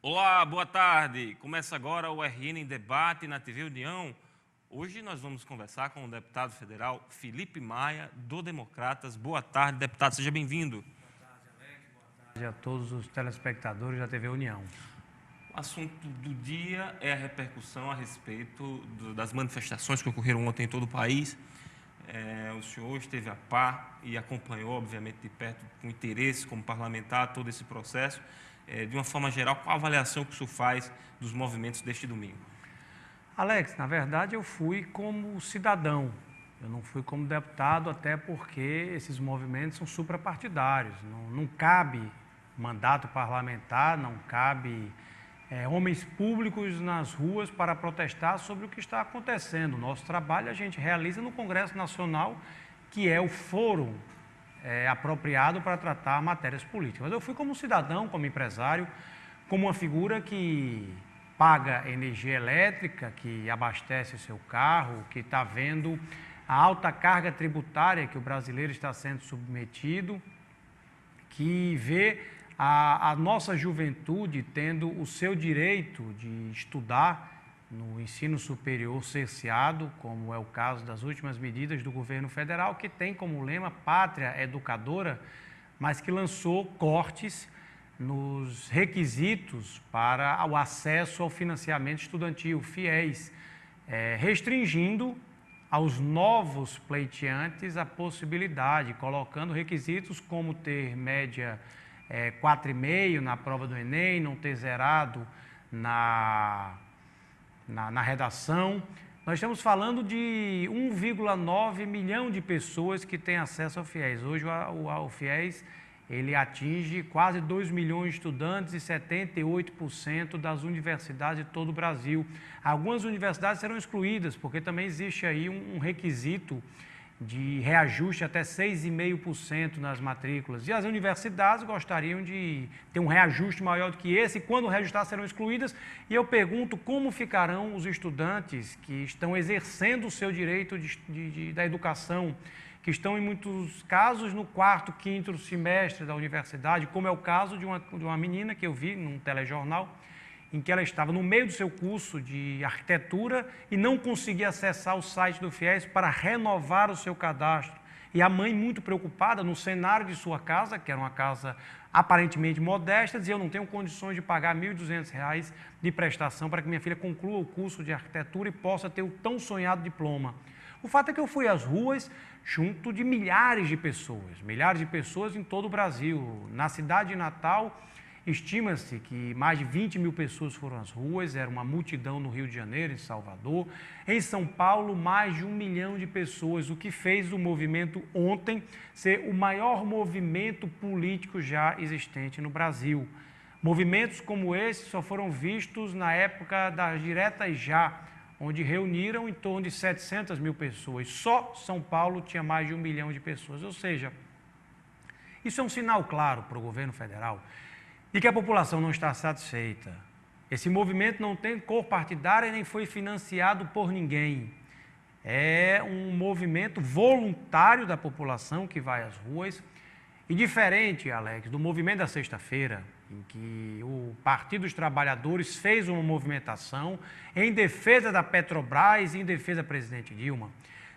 Olá, boa tarde. Começa agora o RN em Debate na TV União. Hoje nós vamos conversar com o deputado federal Felipe Maia, do Democratas. Boa tarde, deputado. Seja bem-vindo. Boa tarde, Alex. Boa tarde a todos os telespectadores da TV União. O assunto do dia é a repercussão a respeito das manifestações que ocorreram ontem em todo o país. O senhor esteve a par e acompanhou, obviamente, de perto, com interesse, como parlamentar, todo esse processo. De uma forma geral, qual a avaliação que o senhor faz dos movimentos deste domingo? Alex, na verdade eu fui como cidadão, eu não fui como deputado, até porque esses movimentos são suprapartidários, não cabe mandato parlamentar, não cabe homens públicos nas ruas para protestar sobre o que está acontecendo. O nosso trabalho a gente realiza no Congresso Nacional, que é o fórum apropriado para tratar matérias políticas. Mas eu fui como cidadão, como empresário, como uma figura que paga energia elétrica, que abastece o seu carro, que está vendo a alta carga tributária que o brasileiro está sendo submetido, que vê a nossa juventude tendo o seu direito de estudar no ensino superior cerceado, como é o caso das últimas medidas do governo federal, que tem como lema Pátria Educadora, mas que lançou cortes nos requisitos para o acesso ao financiamento estudantil, FIES, restringindo aos novos pleiteantes a possibilidade, colocando requisitos como ter média 4,5 na prova do Enem, não ter zerado na redação. Nós estamos falando de 1,9 milhão de pessoas que têm acesso ao FIES. Hoje o FIES ele atinge quase 2 milhões de estudantes e 78% das universidades de todo o Brasil. Algumas universidades serão excluídas, porque também existe aí um requisito de reajuste até 6,5% nas matrículas. E as universidades gostariam de ter um reajuste maior do que esse, e quando reajustar serão excluídas. E eu pergunto como ficarão os estudantes que estão exercendo o seu direito da educação, que estão em muitos casos no quarto, quinto semestre da universidade, como é o caso de uma menina que eu vi num telejornal, em que ela estava no meio do seu curso de arquitetura e não conseguia acessar o site do FIES para renovar o seu cadastro. E a mãe, muito preocupada, no cenário de sua casa, que era uma casa aparentemente modesta, dizia: eu não tenho condições de pagar R$ 1.200 de prestação para que minha filha conclua o curso de arquitetura e possa ter o tão sonhado diploma. O fato é que eu fui às ruas junto de milhares de pessoas em todo o Brasil. Na cidade de Natal, estima-se que mais de 20 mil pessoas foram às ruas, era uma multidão no Rio de Janeiro, em Salvador. Em São Paulo, mais de 1 milhão de pessoas, o que fez o movimento ontem ser o maior movimento político já existente no Brasil. Movimentos como esse só foram vistos na época das diretas já, onde reuniram em torno de 700 mil pessoas. Só São Paulo tinha mais de 1 milhão de pessoas. Ou seja, isso é um sinal claro para o governo federal de que a população não está satisfeita. Esse movimento não tem cor partidária nem foi financiado por ninguém. É um movimento voluntário da população que vai às ruas. E diferente, Alex, do movimento da sexta-feira, em que o Partido dos Trabalhadores fez uma movimentação em defesa da Petrobras e em defesa da presidente Dilma.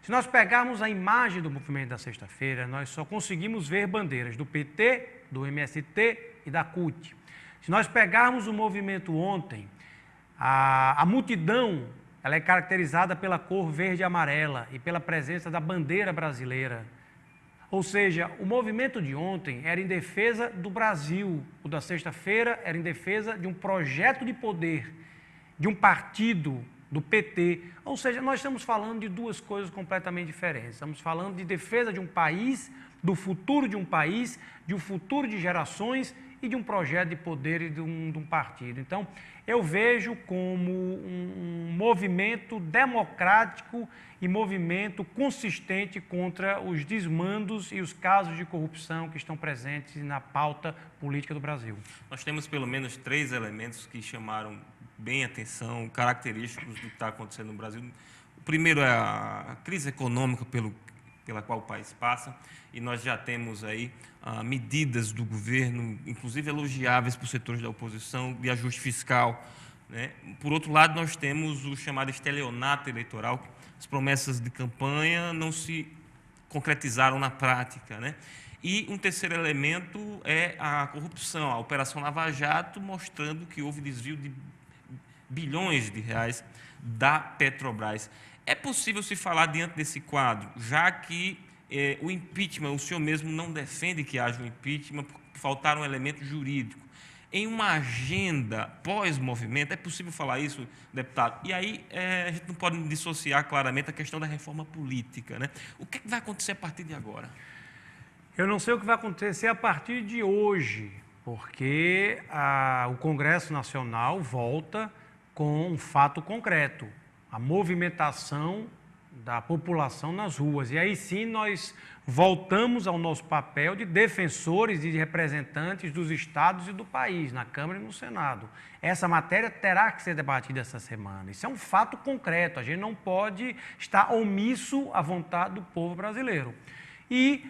Se nós pegarmos a imagem do movimento da sexta-feira, nós só conseguimos ver bandeiras do PT, do MST e da CUT. Se nós pegarmos o movimento ontem, a multidão ela é caracterizada pela cor verde e amarela e pela presença da bandeira brasileira. Ou seja, o movimento de ontem era em defesa do Brasil, o da sexta-feira era em defesa de um projeto de poder, de um partido, do PT. Ou seja, nós estamos falando de duas coisas completamente diferentes. Estamos falando de defesa de um país, do futuro de um país, de um futuro de gerações e de um projeto de poder e de um partido. Então, eu vejo como um movimento democrático e movimento consistente contra os desmandos e os casos de corrupção que estão presentes na pauta política do Brasil. Nós temos pelo menos 3 elementos que chamaram bem atenção, característicos do que está acontecendo no Brasil. O primeiro é a crise econômica pela qual o país passa, e nós já temos aí medidas do governo, inclusive elogiáveis por setores da oposição, de ajuste fiscal, né? Por outro lado, nós temos o chamado estelionato eleitoral. As promessas de campanha não se concretizaram na prática, né? E um terceiro elemento é a corrupção, a Operação Lava Jato, mostrando que houve desvio de bilhões de reais da Petrobras. É possível se falar diante desse quadro, já que o impeachment, o senhor mesmo não defende que haja um impeachment, porque faltaram um elemento jurídico. Em uma agenda pós-movimento, é possível falar isso, deputado? E aí a gente não pode dissociar claramente a questão da reforma política, né? O que vai acontecer a partir de agora? Eu não sei o que vai acontecer a partir de hoje, porque o Congresso Nacional volta com um fato concreto, a movimentação da população nas ruas. E aí sim nós voltamos ao nosso papel de defensores e de representantes dos estados e do país, na Câmara e no Senado. Essa matéria terá que ser debatida essa semana. Isso é um fato concreto, a gente não pode estar omisso à vontade do povo brasileiro. E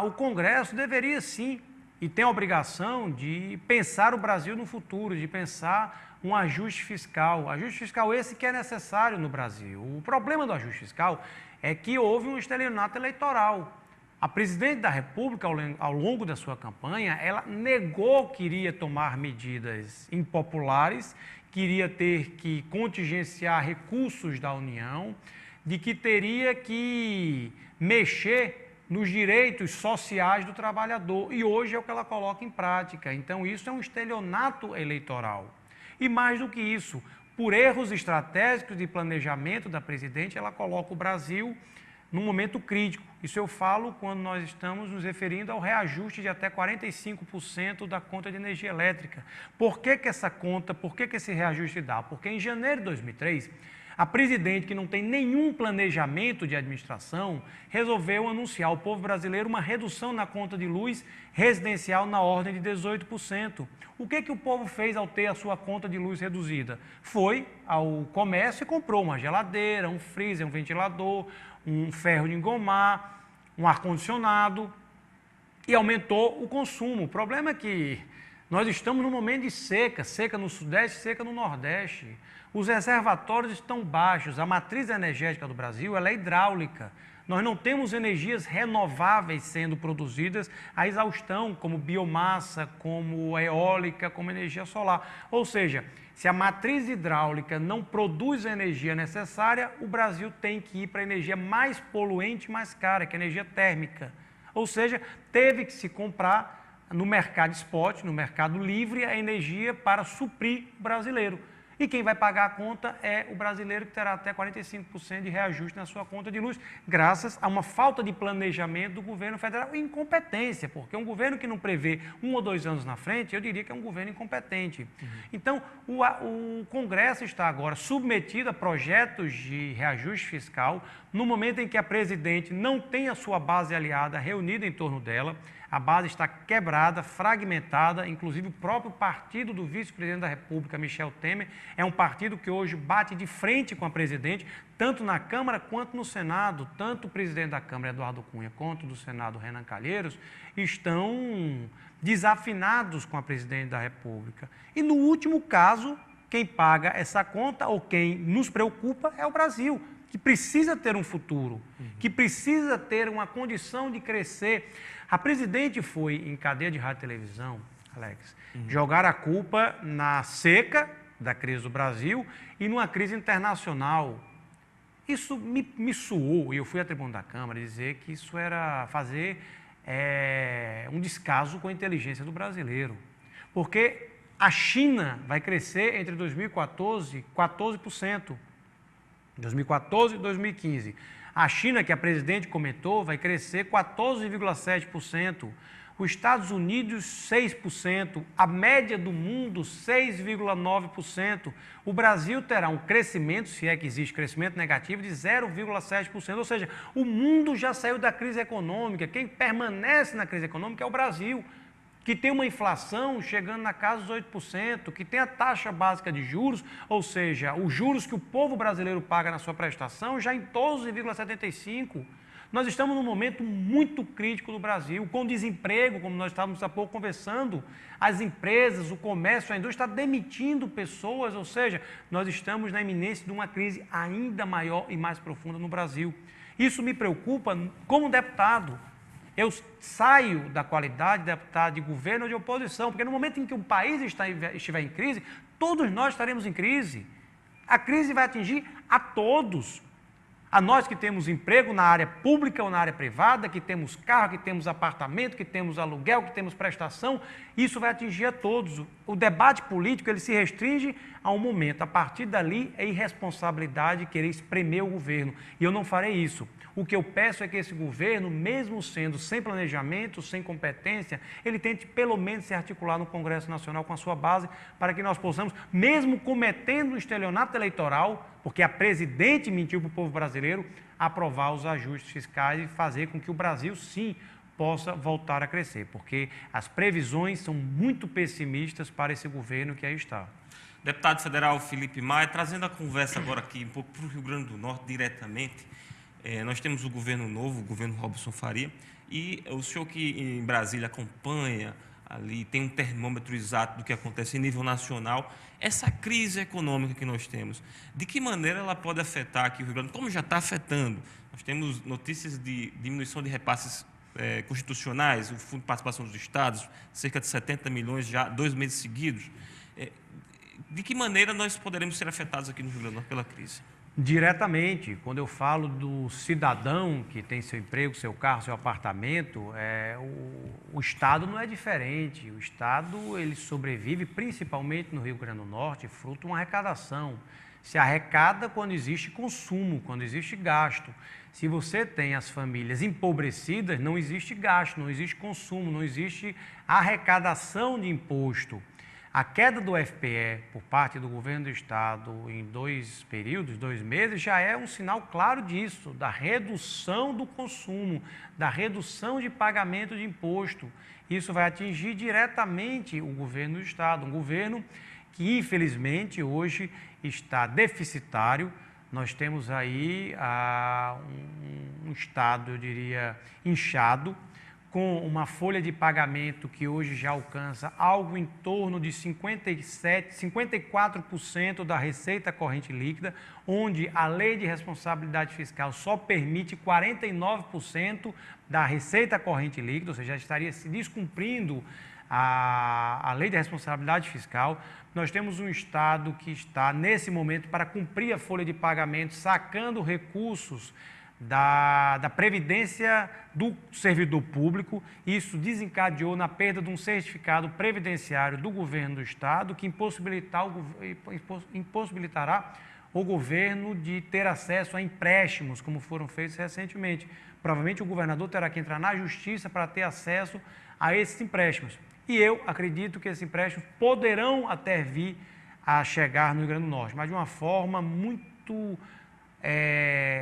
o Congresso deveria sim, e tem a obrigação de pensar o Brasil no futuro, de pensar um ajuste fiscal. Ajuste fiscal esse que é necessário no Brasil. O problema do ajuste fiscal é que houve um estelionato eleitoral. A presidente da República, ao longo da sua campanha, ela negou que iria tomar medidas impopulares, que iria ter que contingenciar recursos da União, de que teria que mexer nos direitos sociais do trabalhador. E hoje é o que ela coloca em prática. Então, isso é um estelionato eleitoral. E mais do que isso, por erros estratégicos de planejamento da presidente, ela coloca o Brasil num momento crítico. Isso eu falo quando nós estamos nos referindo ao reajuste de até 45% da conta de energia elétrica. Por que essa conta, por que esse reajuste dá? Porque em janeiro de 2003, a presidente, que não tem nenhum planejamento de administração, resolveu anunciar ao povo brasileiro uma redução na conta de luz residencial na ordem de 18%. O que o povo fez ao ter a sua conta de luz reduzida? Foi ao comércio e comprou uma geladeira, um freezer, um ventilador, um ferro de engomar, um ar-condicionado e aumentou o consumo. O problema é que nós estamos num momento de seca, seca no Sudeste, seca no Nordeste. Os reservatórios estão baixos, a matriz energética do Brasil ela é hidráulica. Nós não temos energias renováveis sendo produzidas à exaustão, como biomassa, como eólica, como energia solar. Ou seja, se a matriz hidráulica não produz a energia necessária, o Brasil tem que ir para a energia mais poluente e mais cara, que é a energia térmica. Ou seja, teve que se comprar no mercado spot, no mercado livre, a energia para suprir o brasileiro. E quem vai pagar a conta é o brasileiro, que terá até 45% de reajuste na sua conta de luz, graças a uma falta de planejamento do governo federal e incompetência, porque um governo que não prevê 1 ou 2 anos na frente, eu diria que é um governo incompetente. Então, o Congresso está agora submetido a projetos de reajuste fiscal, no momento em que a presidente não tem a sua base aliada reunida em torno dela. A base está quebrada, fragmentada, inclusive o próprio partido do vice-presidente da República, Michel Temer, é um partido que hoje bate de frente com a presidente, tanto na Câmara quanto no Senado. Tanto o presidente da Câmara, Eduardo Cunha, quanto do Senado, Renan Calheiros, estão desafinados com a presidente da República. E no último caso, quem paga essa conta ou quem nos preocupa é o Brasil, que precisa ter um futuro, que precisa ter uma condição de crescer. A presidente foi em cadeia de rádio e televisão, Alex, jogar a culpa na seca da crise do Brasil e numa crise internacional. Isso me soou, e eu fui à tribuna da Câmara dizer que isso era fazer um descaso com a inteligência do brasileiro. Porque a China vai crescer entre 2014 e 14%. 2014 e 2015. A China, que a presidente comentou, vai crescer 14,7%. Os Estados Unidos, 6%. A média do mundo, 6,9%. O Brasil terá um crescimento, se é que existe crescimento negativo, de 0,7%. Ou seja, o mundo já saiu da crise econômica. Quem permanece na crise econômica é o Brasil, que tem uma inflação chegando na casa dos 8%, que tem a taxa básica de juros, ou seja, os juros que o povo brasileiro paga na sua prestação já em 12,75%. Nós estamos num momento muito crítico do Brasil, com desemprego, como nós estávamos há pouco conversando, as empresas, o comércio, a indústria está demitindo pessoas, ou seja, nós estamos na iminência de uma crise ainda maior e mais profunda no Brasil. Isso me preocupa como deputado. Eu saio da qualidade de deputado de governo ou de oposição, porque no momento em que o país estiver em crise, todos nós estaremos em crise. A crise vai atingir a todos. A nós que temos emprego na área pública ou na área privada, que temos carro, que temos apartamento, que temos aluguel, que temos prestação, isso vai atingir a todos. O debate político ele se restringe a um momento. A partir dali é irresponsabilidade querer espremer o governo. E eu não farei isso. O que eu peço é que esse governo, mesmo sendo sem planejamento, sem competência, ele tente pelo menos se articular no Congresso Nacional com a sua base para que nós possamos, mesmo cometendo um estelionato eleitoral, porque a presidente mentiu para o povo brasileiro, aprovar os ajustes fiscais e fazer com que o Brasil, sim, possa voltar a crescer, porque as previsões são muito pessimistas para esse governo que aí está. Deputado federal Felipe Maia, trazendo a conversa agora aqui um pouco para o Rio Grande do Norte diretamente, nós temos o governo novo, o governo Robson Faria, e o senhor que em Brasília acompanha ali, tem um termômetro exato do que acontece em nível nacional, essa crise econômica que nós temos, de que maneira ela pode afetar aqui o Rio Grande do Norte, como já está afetando? Nós temos notícias de diminuição de repasses constitucionais, o Fundo de Participação dos Estados, cerca de 70 milhões já 2 meses seguidos. De que maneira nós poderemos ser afetados aqui no Rio Grande do Norte pela crise? Diretamente, quando eu falo do cidadão que tem seu emprego, seu carro, seu apartamento, o Estado não é diferente. O Estado ele sobrevive principalmente no Rio Grande do Norte, fruto de uma arrecadação. Se arrecada quando existe consumo, quando existe gasto. Se você tem as famílias empobrecidas, não existe gasto, não existe consumo, não existe arrecadação de imposto. A queda do FPE por parte do governo do Estado em 2 períodos, 2 meses, já é um sinal claro disso, da redução do consumo, da redução de pagamento de imposto. Isso vai atingir diretamente o governo do Estado, um governo que, infelizmente, hoje está deficitário. Nós temos aí um Estado, eu diria, inchado, com uma folha de pagamento que hoje já alcança algo em torno de 54% da receita corrente líquida, onde a lei de responsabilidade fiscal só permite 49% da receita corrente líquida, ou seja, já estaria se descumprindo a lei de responsabilidade fiscal. Nós temos um Estado que está, nesse momento, para cumprir a folha de pagamento, sacando recursos da Previdência do servidor público. Isso desencadeou na perda de um certificado previdenciário do governo do Estado, que impossibilitará o governo de ter acesso a empréstimos, como foram feitos recentemente. Provavelmente o governador terá que entrar na justiça para ter acesso a esses empréstimos. E eu acredito que esses empréstimos poderão até vir a chegar no Rio Grande do Norte, mas de uma forma muito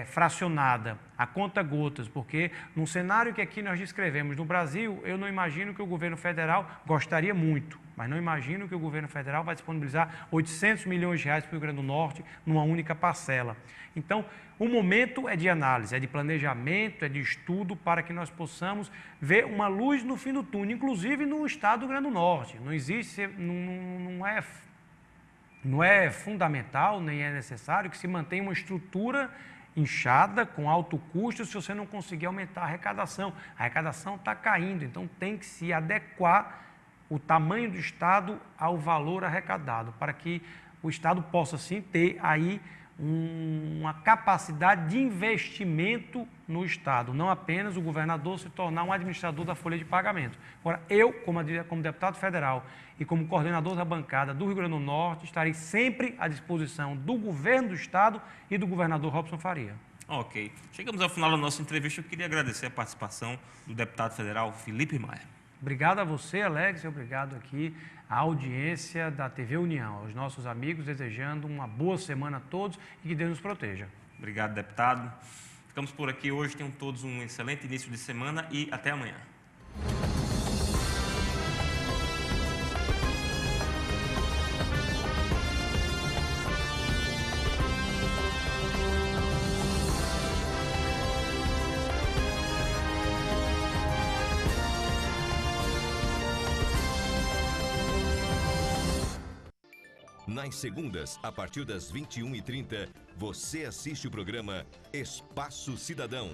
fracionada, a conta gotas, porque num cenário que aqui nós descrevemos no Brasil, eu não imagino que o governo federal gostaria muito, mas não imagino que o governo federal vai disponibilizar 800 milhões de reais para o Rio Grande do Norte numa única parcela. Então, o momento é de análise, é de planejamento, é de estudo para que nós possamos ver uma luz no fim do túnel, inclusive no estado do Rio Grande do Norte. Não existe, não é fundamental, nem é necessário que se mantenha uma estrutura inchada, com alto custo, se você não conseguir aumentar a arrecadação. A arrecadação está caindo, então tem que se adequar o tamanho do Estado ao valor arrecadado, para que o Estado possa, sim, ter aí uma capacidade de investimento no Estado, não apenas o governador se tornar um administrador da folha de pagamento. Agora, eu, como deputado federal e como coordenador da bancada do Rio Grande do Norte, estarei sempre à disposição do governo do Estado e do governador Robson Faria. Ok. Chegamos ao final da nossa entrevista. Eu queria agradecer a participação do deputado federal Felipe Maia. Obrigado a você, Alex, e obrigado aqui à audiência da TV União, aos nossos amigos, desejando uma boa semana a todos e que Deus nos proteja. Obrigado, deputado. Ficamos por aqui hoje. Tenham todos um excelente início de semana e até amanhã. Nas segundas, a partir das 21h30, você assiste o programa Espaço Cidadão.